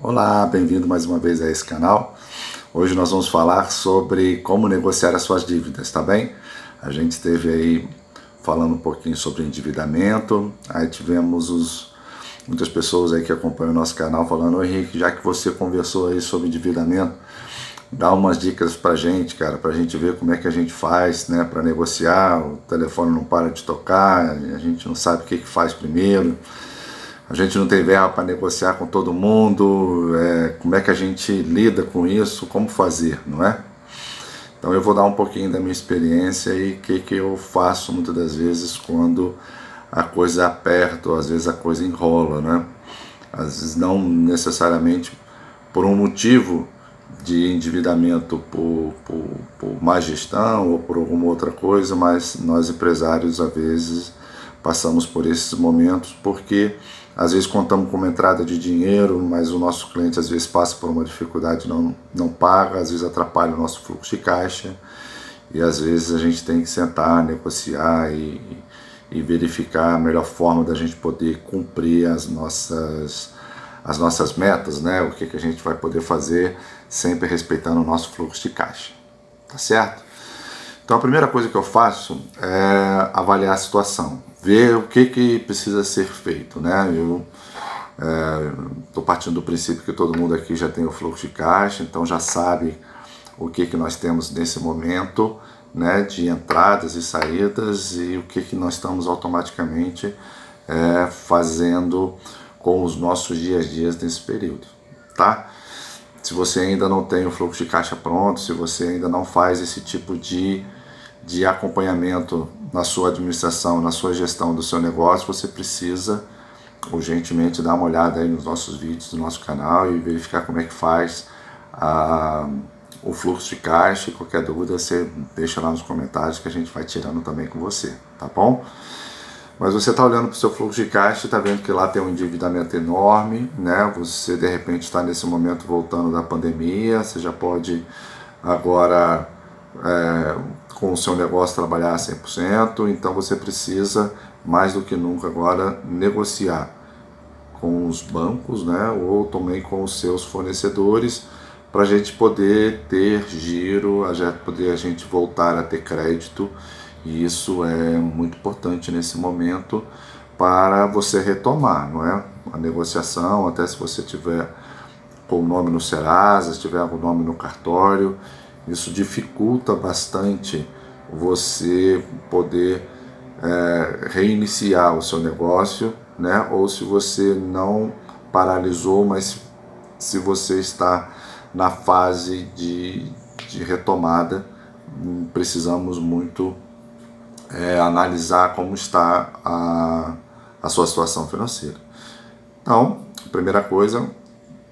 Olá, bem-vindo mais uma vez a esse canal. Hoje nós vamos falar sobre como negociar as suas dívidas, tá bem? A gente esteve aí falando um pouquinho sobre endividamento, aí tivemos muitas pessoas aí que acompanham o nosso canal falando: "Ô Henrique, já que você conversou aí sobre endividamento, dá umas dicas pra gente, cara, pra gente ver como é que a gente faz, né, para negociar, o telefone não para de tocar, a gente não sabe o que faz primeiro. A gente não tem verba para negociar com todo mundo, como é que a gente lida com isso, como fazer, não é?" Então eu vou dar um pouquinho da minha experiência e o que eu faço muitas das vezes quando a coisa aperta, ou às vezes a coisa enrola, né? Às vezes não necessariamente por um motivo de endividamento por má gestão ou por alguma outra coisa, mas nós empresários às vezes passamos por esses momentos porque às vezes contamos com uma entrada de dinheiro, mas o nosso cliente às vezes passa por uma dificuldade, não paga, às vezes atrapalha o nosso fluxo de caixa e às vezes a gente tem que sentar, negociar e verificar a melhor forma da gente poder cumprir as nossas metas, né? O que a gente vai poder fazer sempre respeitando o nosso fluxo de caixa, tá certo? Então a primeira coisa que eu faço é avaliar a situação, ver o que precisa ser feito, né? Eu estou partindo do princípio que todo mundo aqui já tem o fluxo de caixa, então já sabe o que nós temos nesse momento, né, de entradas e saídas e o que nós estamos automaticamente fazendo com os nossos dias a dias nesse período, tá? Se você ainda não tem o fluxo de caixa pronto, se você ainda não faz esse tipo de acompanhamento na sua administração, na sua gestão do seu negócio, você precisa urgentemente dar uma olhada aí nos nossos vídeos do nosso canal e verificar como é que faz o fluxo de caixa. E qualquer dúvida você deixa lá nos comentários que a gente vai tirando também com você, tá bom? Mas você está olhando para o seu fluxo de caixa e está vendo que lá tem um endividamento enorme, né? Você de repente está nesse momento voltando da pandemia, você já pode agora com o seu negócio trabalhar a 100%, então você precisa mais do que nunca agora negociar com os bancos, né? Ou também com os seus fornecedores, para a gente poder ter giro, a gente voltar a ter crédito. E isso é muito importante nesse momento para você retomar, não é? A negociação, até se você tiver com o nome no Serasa, se tiver com o nome no cartório, isso dificulta bastante você poder reiniciar o seu negócio, né? Ou se você não paralisou, mas se você está na fase de retomada, precisamos muito analisar como está a sua situação financeira. Então, primeira coisa,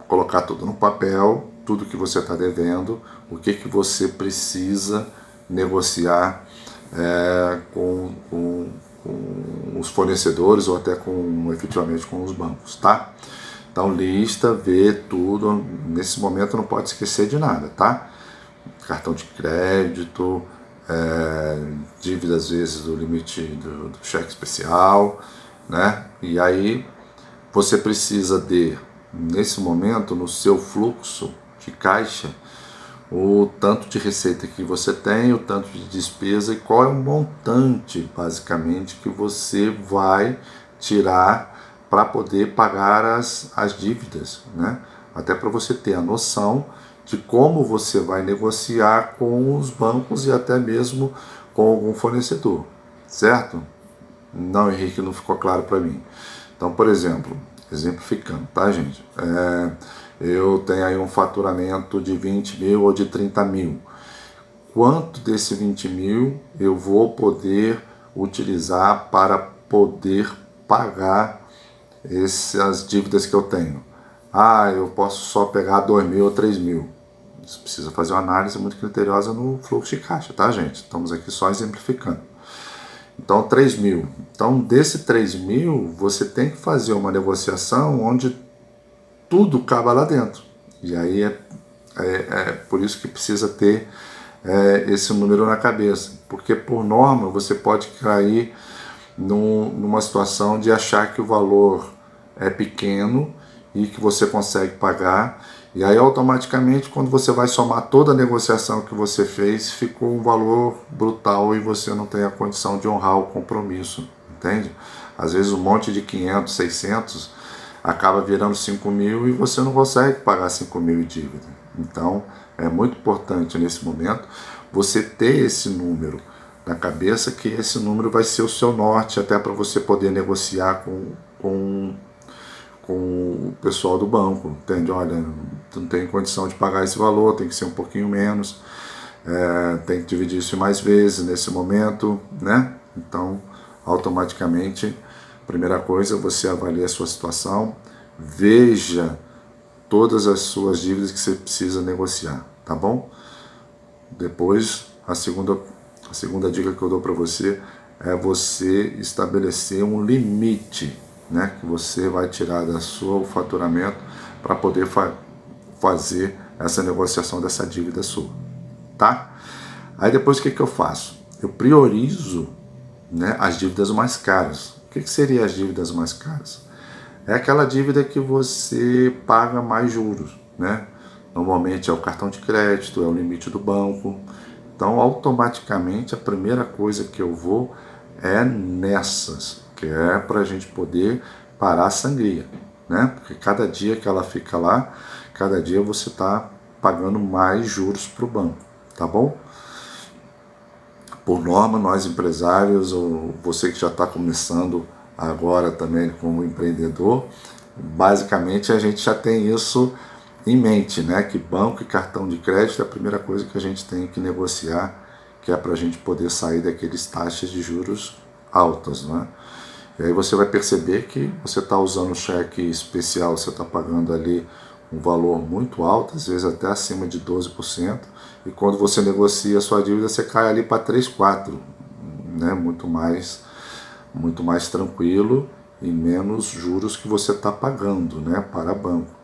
colocar tudo no papel, tudo que você está devendo, o que você precisa negociar com os fornecedores ou até efetivamente com os bancos, tá? Então lista, vê tudo, nesse momento não pode esquecer de nada, tá? Cartão de crédito, dívida às vezes do limite do cheque especial, né? E aí você precisa nesse momento, no seu fluxo de caixa, o tanto de receita que você tem, o tanto de despesa e qual é o montante, basicamente, que você vai tirar para poder pagar as dívidas, né? Até para você ter a noção de como você vai negociar com os bancos e até mesmo com algum fornecedor, certo? Não, Henrique, não ficou claro para mim. Então, por exemplo, exemplificando, tá, gente? Eu tenho aí um faturamento de 20 mil ou de 30 mil. Quanto desse 20 mil eu vou poder utilizar para poder pagar essas dívidas que eu tenho? Eu posso só pegar 2 mil ou 3 mil. Você precisa fazer uma análise muito criteriosa no fluxo de caixa, tá, gente? Estamos aqui só exemplificando. Então, 3 mil. Então, desse 3 mil, você tem que fazer uma negociação onde tudo acaba lá dentro. E aí é por isso que precisa ter esse número na cabeça. Porque, por norma, você pode cair numa situação de achar que o valor é pequeno e que você consegue pagar. E aí automaticamente, quando você vai somar toda a negociação que você fez, ficou um valor brutal e você não tem a condição de honrar o compromisso, entende? Às vezes um monte de 500, 600 acaba virando 5 mil e você não consegue pagar 5 mil em dívida. Então é muito importante nesse momento você ter esse número na cabeça, que esse número vai ser o seu norte até para você poder negociar com o pessoal do banco, entende? Olha, tu não tem condição de pagar esse valor, tem que ser um pouquinho menos, tem que dividir isso em mais vezes nesse momento, né? Então, automaticamente, primeira coisa, você avalia a sua situação, veja todas as suas dívidas que você precisa negociar, tá bom? Depois, a segunda dica que eu dou para você é você estabelecer um limite, né, que você vai tirar da sua faturamento para poder fazer essa negociação dessa dívida sua, tá? Aí depois o que eu faço? Eu priorizo, né, as dívidas mais caras. O que seria as dívidas mais caras? É aquela dívida que você paga mais juros, né? Normalmente é o cartão de crédito, é o limite do banco. Então, automaticamente, a primeira coisa que eu vou é nessas, que é para a gente poder parar a sangria, né? Porque cada dia que ela fica lá, cada dia você está pagando mais juros para o banco, tá bom? Por norma, nós empresários, ou você que já está começando agora também como empreendedor, basicamente a gente já tem isso em mente, né? Que banco e cartão de crédito é a primeira coisa que a gente tem que negociar, que é para a gente poder sair daqueles taxas de juros altas, né? E aí você vai perceber que você está usando cheque especial, você está pagando ali um valor muito alto, às vezes até acima de 12%, e quando você negocia a sua dívida, você cai ali para 3, 4, né? Muito mais tranquilo e menos juros que você está pagando, né, para banco.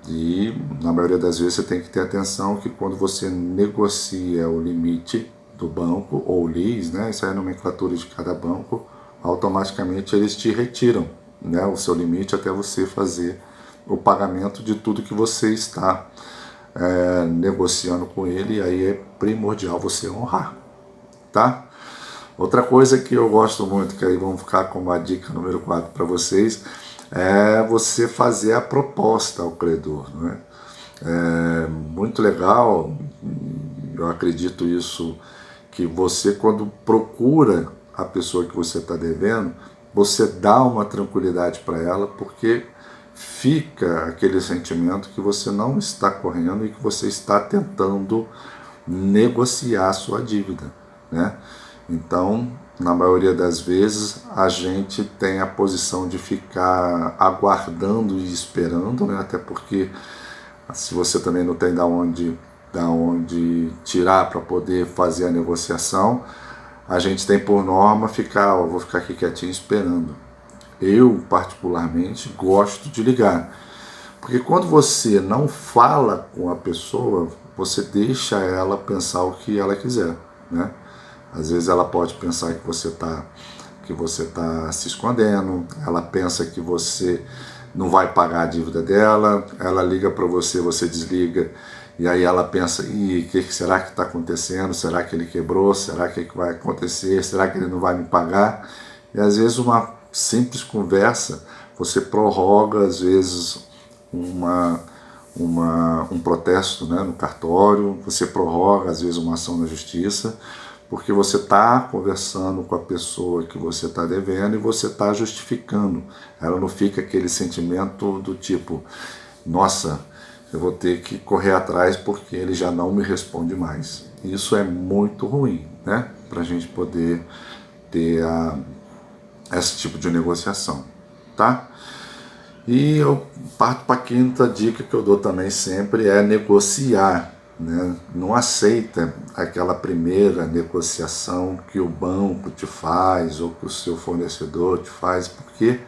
E na maioria das vezes você tem que ter atenção que quando você negocia o limite do banco, ou LIS, né, isso é a nomenclatura de cada banco, automaticamente eles te retiram, né, o seu limite até você fazer o pagamento de tudo que você está negociando com ele, e aí é primordial você honrar, tá? Outra coisa que eu gosto muito, que aí vamos ficar com uma dica número 4 para vocês, é você fazer a proposta ao credor, não é? É muito legal, eu acredito isso, que você, quando procura a pessoa que você está devendo, você dá uma tranquilidade para ela, porque fica aquele sentimento que você não está correndo e que você está tentando negociar a sua dívida, né? Então, na maioria das vezes, a gente tem a posição de ficar aguardando e esperando, né? Até porque se você também não tem da onde tirar para poder fazer a negociação, a gente tem por norma vou ficar aqui quietinho esperando. Eu, particularmente, gosto de ligar, porque quando você não fala com a pessoa, você deixa ela pensar o que ela quiser, né? Às vezes ela pode pensar que você tá se escondendo, ela pensa que você não vai pagar a dívida dela, ela liga para você, você desliga, e aí ela pensa, o que será que está acontecendo? Será que ele quebrou? Será que vai acontecer? Será que ele não vai me pagar? E às vezes uma simples conversa, você prorroga às vezes um protesto, né, no cartório, você prorroga às vezes uma ação na justiça, porque você está conversando com a pessoa que você está devendo e você está justificando. Ela não fica aquele sentimento do tipo, nossa, eu vou ter que correr atrás porque ele já não me responde mais. Isso é muito ruim, né? Para a gente poder ter esse tipo de negociação, tá? E eu parto para a quinta dica que eu dou também sempre, é negociar, né? Não aceita aquela primeira negociação que o banco te faz ou que o seu fornecedor te faz, porque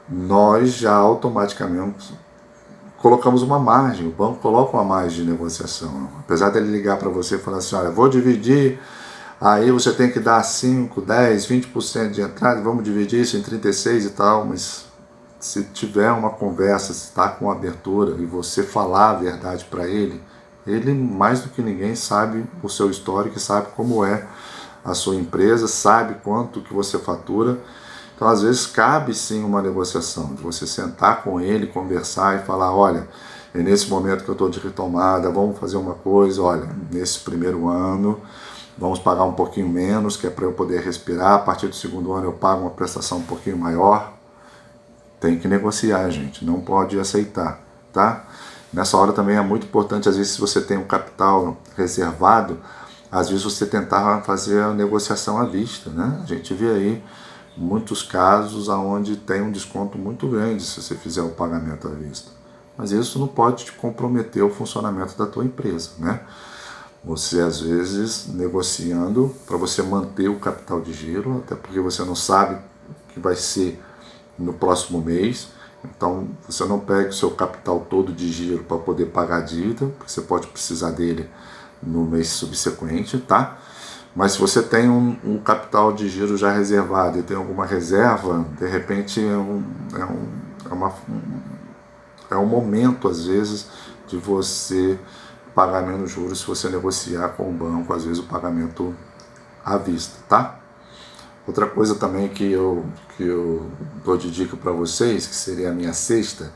nós já automaticamente colocamos uma margem, o banco coloca uma margem de negociação. Apesar dele ligar para você e falar assim, olha, vou dividir, aí você tem que dar 5, 10, 20% de entrada, vamos dividir isso em 36 e tal, mas se tiver uma conversa, se está com abertura e você falar a verdade para ele, ele mais do que ninguém sabe o seu histórico, sabe como é a sua empresa, sabe quanto que você fatura. Então, às vezes, cabe sim uma negociação, de você sentar com ele, conversar e falar, olha, é nesse momento que eu estou de retomada, vamos fazer uma coisa, olha, nesse primeiro ano, vamos pagar um pouquinho menos, que é para eu poder respirar, a partir do segundo ano eu pago uma prestação um pouquinho maior. Tem que negociar, gente, não pode aceitar, tá? Nessa hora também é muito importante, às vezes, se você tem um capital reservado, às vezes você tentar fazer a negociação à vista, né? A gente vê aí muitos casos onde tem um desconto muito grande se você fizer o pagamento à vista. Mas isso não pode te comprometer o funcionamento da tua empresa, né? Você, às vezes, negociando para você manter o capital de giro, até porque você não sabe o que vai ser no próximo mês. Então, você não pega o seu capital todo de giro para poder pagar a dívida, porque você pode precisar dele no mês subsequente, tá? Mas se você tem um capital de giro já reservado e tem alguma reserva, de repente é um momento, às vezes, de você pagar menos juros se você negociar com o banco, às vezes, o pagamento à vista, tá? Outra coisa também que eu dou de dica para vocês, que seria a minha sexta,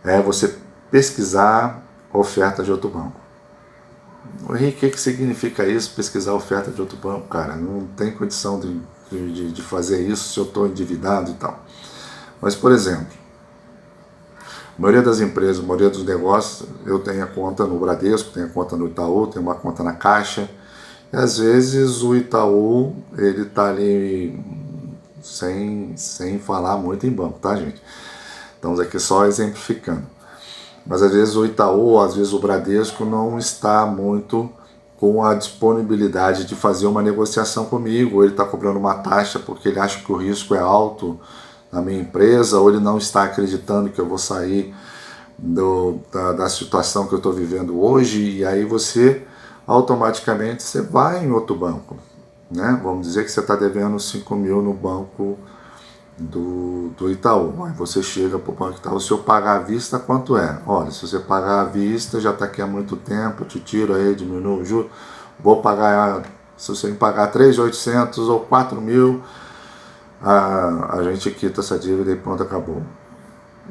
é você pesquisar a oferta de outro banco. O que significa isso, pesquisar a oferta de outro banco? Cara, não tem condição de fazer isso se eu estou endividado e tal. Mas, por exemplo, a maioria das empresas, a maioria dos negócios, eu tenho a conta no Bradesco, tenho a conta no Itaú, tenho uma conta na Caixa. E às vezes o Itaú, ele está ali sem falar muito em banco, tá, gente? Estamos aqui só exemplificando. Mas às vezes o Itaú, às vezes o Bradesco não está muito com a disponibilidade de fazer uma negociação comigo, ou ele está cobrando uma taxa porque ele acha que o risco é alto na minha empresa, ou ele não está acreditando que eu vou sair da situação que eu estou vivendo hoje, e aí você automaticamente você vai em outro banco, né? Vamos dizer que você está devendo 5 mil no banco do Itaú. Aí você chega para o banco Itaú, se eu pagar à vista, quanto é? Olha, se você pagar à vista, já está aqui há muito tempo, eu te tiro aí, diminuo o juro, vou pagar, se você me pagar 3.800 ou 4 mil, a gente quita essa dívida e pronto, acabou.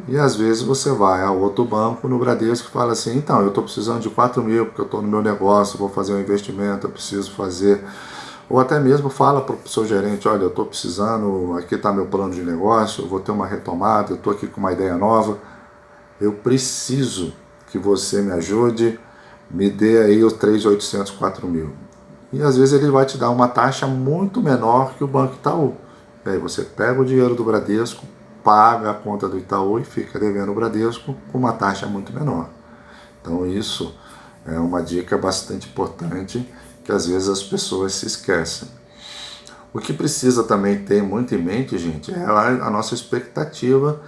E às vezes você vai a outro banco, no Bradesco, e fala assim, então, eu estou precisando de 4 mil, porque eu estou no meu negócio, vou fazer um investimento, eu preciso fazer... Ou até mesmo fala para o seu gerente, olha, eu estou precisando, aqui está meu plano de negócio, eu vou ter uma retomada, eu estou aqui com uma ideia nova, eu preciso que você me ajude, me dê aí os 3.800, 4 mil. E às vezes ele vai te dar uma taxa muito menor que o Banco Itaú. E aí você pega o dinheiro do Bradesco, paga a conta do Itaú e fica devendo o Bradesco com uma taxa muito menor. Então isso é uma dica bastante importante que às vezes as pessoas se esquecem. O que precisa também ter muito em mente, gente, é a nossa expectativa,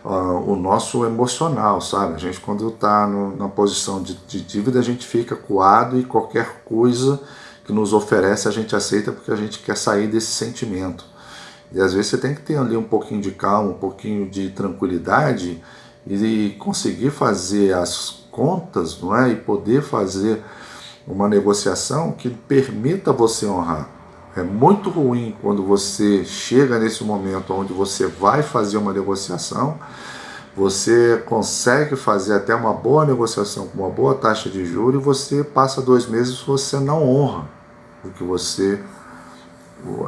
o nosso emocional, sabe? A gente, quando está na posição de dívida, a gente fica coado e qualquer coisa que nos oferece a gente aceita porque a gente quer sair desse sentimento. E às vezes você tem que ter ali um pouquinho de calma, um pouquinho de tranquilidade e conseguir fazer as contas, não é? E poder fazer uma negociação que permita você honrar. É muito ruim quando você chega nesse momento onde você vai fazer uma negociação, você consegue fazer até uma boa negociação com uma boa taxa de juros e você passa 2 meses e você não honra o que você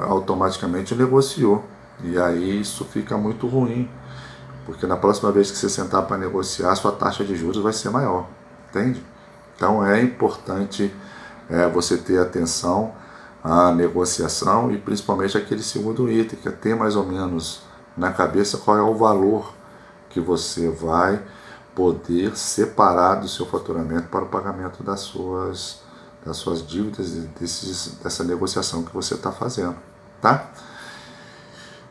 automaticamente negociou. E aí isso fica muito ruim, porque na próxima vez que você sentar para negociar, sua taxa de juros vai ser maior, entende? Então é importante você ter atenção à negociação e principalmente aquele segundo item, que é ter mais ou menos na cabeça qual é o valor que você vai poder separar do seu faturamento para o pagamento das suas dívidas e dessa negociação que você está fazendo, tá?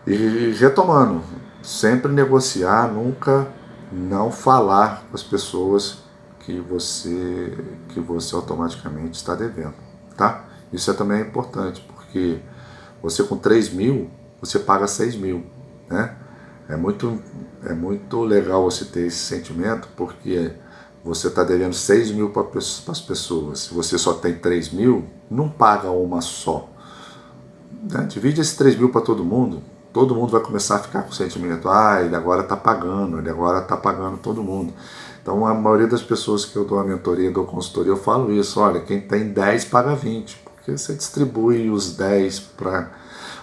E retomando, sempre negociar, nunca não falar com as pessoas que você automaticamente está devendo, tá? Isso também é importante, porque você com 3 mil, você paga 6 mil, né? É muito legal você ter esse sentimento, porque você está devendo 6 mil para as pessoas. Se você só tem 3 mil, não paga uma só. Né? Divide esses 3 mil para todo mundo vai começar a ficar com o sentimento, ele agora está pagando, ele agora está pagando todo mundo. Então a maioria das pessoas que eu dou a mentoria, dou consultoria, eu falo isso, olha, quem tem 10 paga 20, porque você distribui os 10 para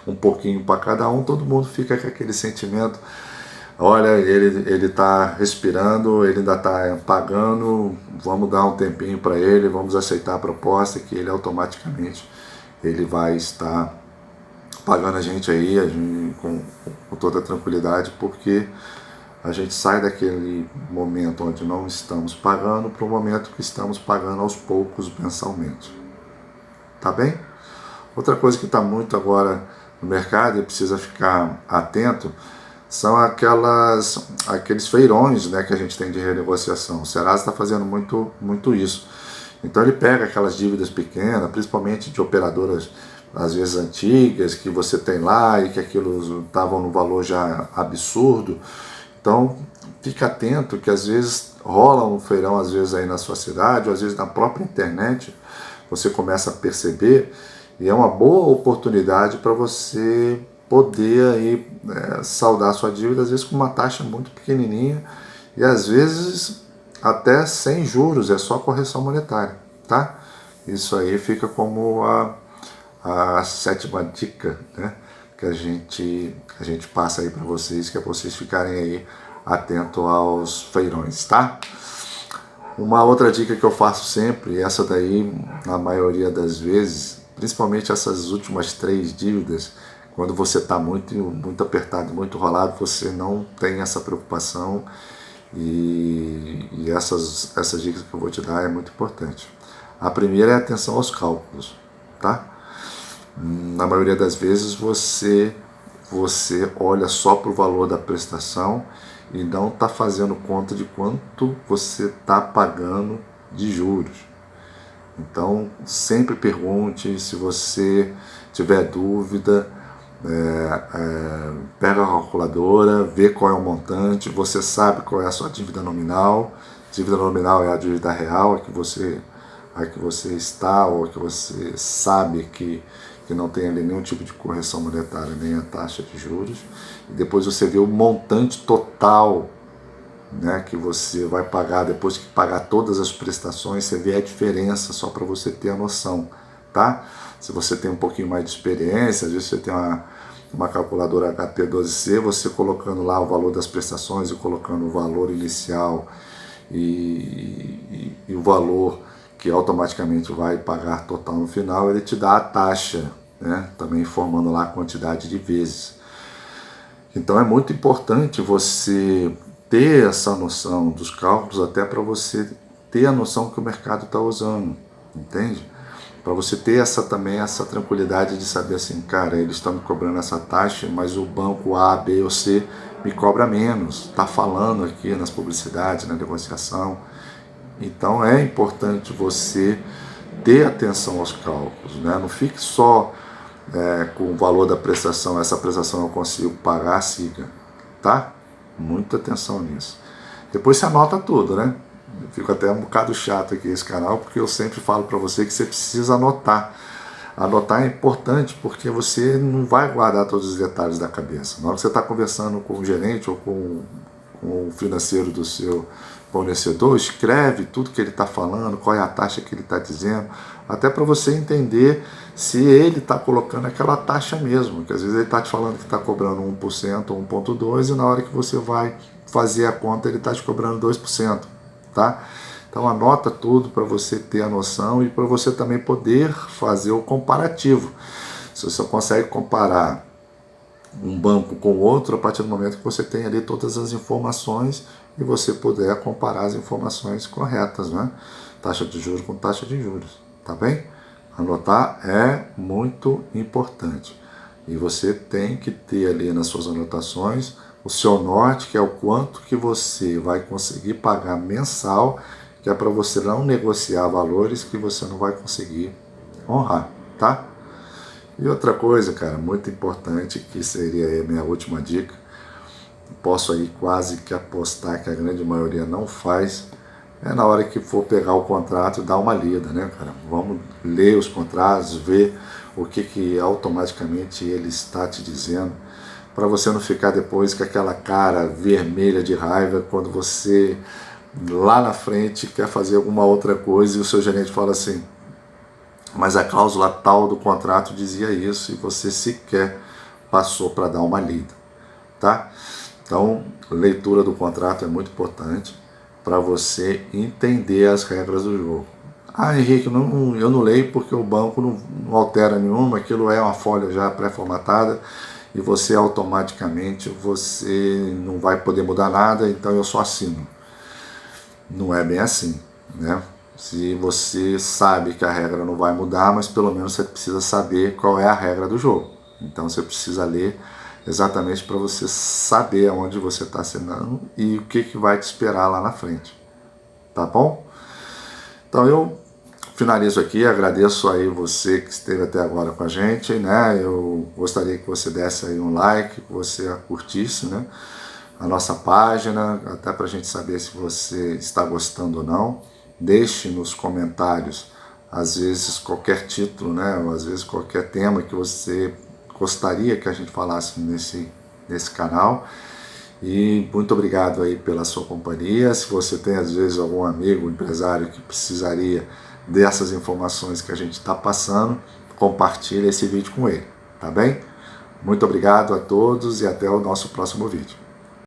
um pouquinho para cada um, todo mundo fica com aquele sentimento, olha, ele está respirando, ele ainda está pagando, vamos dar um tempinho para ele, vamos aceitar a proposta que ele automaticamente ele vai estar pagando a gente aí com toda tranquilidade, porque a gente sai daquele momento onde não estamos pagando para o momento que estamos pagando aos poucos mensalmente. Tá bem? Outra coisa que está muito agora no mercado e precisa ficar atento são aqueles feirões, né, que a gente tem de renegociação. O Serasa está fazendo muito isso. Então ele pega aquelas dívidas pequenas, principalmente de operadoras às vezes antigas, que você tem lá e que aquilo estavam no valor já absurdo. Então fica atento que às vezes rola um feirão, às vezes aí na sua cidade, ou às vezes na própria internet, você começa a perceber, e é uma boa oportunidade para você poder aí, saldar sua dívida, às vezes com uma taxa muito pequenininha, e às vezes até sem juros, é só correção monetária, tá? Isso aí fica como a sétima dica, né, que a gente passa aí para vocês, que é vocês ficarem aí atentos aos feirões, tá? Uma outra dica que eu faço sempre, essa daí na maioria das vezes, principalmente essas últimas 3 dívidas, quando você está muito apertado, muito rolado, você não tem essa preocupação, e essas dicas que eu vou te dar é muito importante. A primeira é a atenção aos cálculos, tá? Na maioria das vezes você olha só para o valor da prestação e não está fazendo conta de quanto você está pagando de juros. Então sempre pergunte, se você tiver dúvida, pega a calculadora, vê qual é o montante, você sabe qual é a sua dívida nominal. Dívida nominal é a dívida real, a que você está, ou a que você sabe que não tem ali nenhum tipo de correção monetária, nem a taxa de juros. E depois você vê o montante total, né, que você vai pagar, depois que pagar todas as prestações, você vê a diferença, só para você ter a noção, tá? Se você tem um pouquinho mais de experiência, às vezes você tem uma calculadora HP12C, você colocando lá o valor das prestações e colocando o valor inicial e o valor que automaticamente vai pagar total no final, ele te dá a taxa, né? Também informando lá a quantidade de vezes. Então é muito importante você ter essa noção dos cálculos, até para você ter a noção que o mercado está usando, entende? Para você ter também essa tranquilidade de saber assim, cara, eles estão me cobrando essa taxa, mas o banco A, B ou C me cobra menos, está falando aqui nas publicidades, na negociação. Então é importante você ter atenção aos cálculos, né? Não fique só com o valor da prestação, essa prestação eu consigo pagar, siga, tá? Muita atenção nisso. Depois você anota tudo, né? Eu fico até um bocado chato aqui esse canal, porque eu sempre falo para você que você precisa anotar. Anotar é importante, porque você não vai guardar todos os detalhes da cabeça. Na hora que você está conversando com o gerente ou com o financeiro do seu fornecedor, escreve tudo que ele está falando, qual é a taxa que ele está dizendo, até para você entender se ele está colocando aquela taxa mesmo, que às vezes ele está te falando que está cobrando 1% ou 1,2%, e na hora que você vai fazer a conta ele está te cobrando 2%, tá? Então anota tudo para você ter a noção e para você também poder fazer o comparativo. Se você consegue comparar um banco com outro, a partir do momento que você tem ali todas as informações e você puder comparar as informações corretas, né? Taxa de juros com taxa de juros, tá bem? Anotar é muito importante. E você tem que ter ali nas suas anotações o seu norte, que é o quanto que você vai conseguir pagar mensal, que é para você não negociar valores que você não vai conseguir honrar, tá? E outra coisa, cara, muito importante, que seria a minha última dica, posso aí quase que apostar que a grande maioria não faz, é na hora que for pegar o contrato dar uma lida, né, cara? Vamos ler os contratos, ver o que automaticamente ele está te dizendo, para você não ficar depois com aquela cara vermelha de raiva quando você lá na frente quer fazer alguma outra coisa e o seu gerente fala assim, mas a cláusula tal do contrato dizia isso e você sequer passou para dar uma lida, tá? Então, leitura do contrato é muito importante para você entender as regras do jogo. Ah, Henrique, eu não leio porque o banco não altera nenhuma, aquilo é uma folha já pré-formatada e você automaticamente você não vai poder mudar nada, então eu só assino. Não é bem assim, né? Se você sabe que a regra não vai mudar, mas pelo menos você precisa saber qual é a regra do jogo. Então você precisa ler exatamente para você saber aonde você está assinando e o que vai te esperar lá na frente. Tá bom? Então eu finalizo aqui, agradeço aí você que esteve até agora com a gente, né? Eu gostaria que você desse aí um like, que você curtisse, né? A nossa página, até para a gente saber se você está gostando ou não. Deixe nos comentários, às vezes qualquer título, né? Ou às vezes qualquer tema que você gostaria que a gente falasse nesse canal. E muito obrigado aí pela sua companhia. Se você tem às vezes algum amigo, empresário que precisaria dessas informações que a gente está passando, compartilhe esse vídeo com ele, tá bem? Muito obrigado a todos e até o nosso próximo vídeo.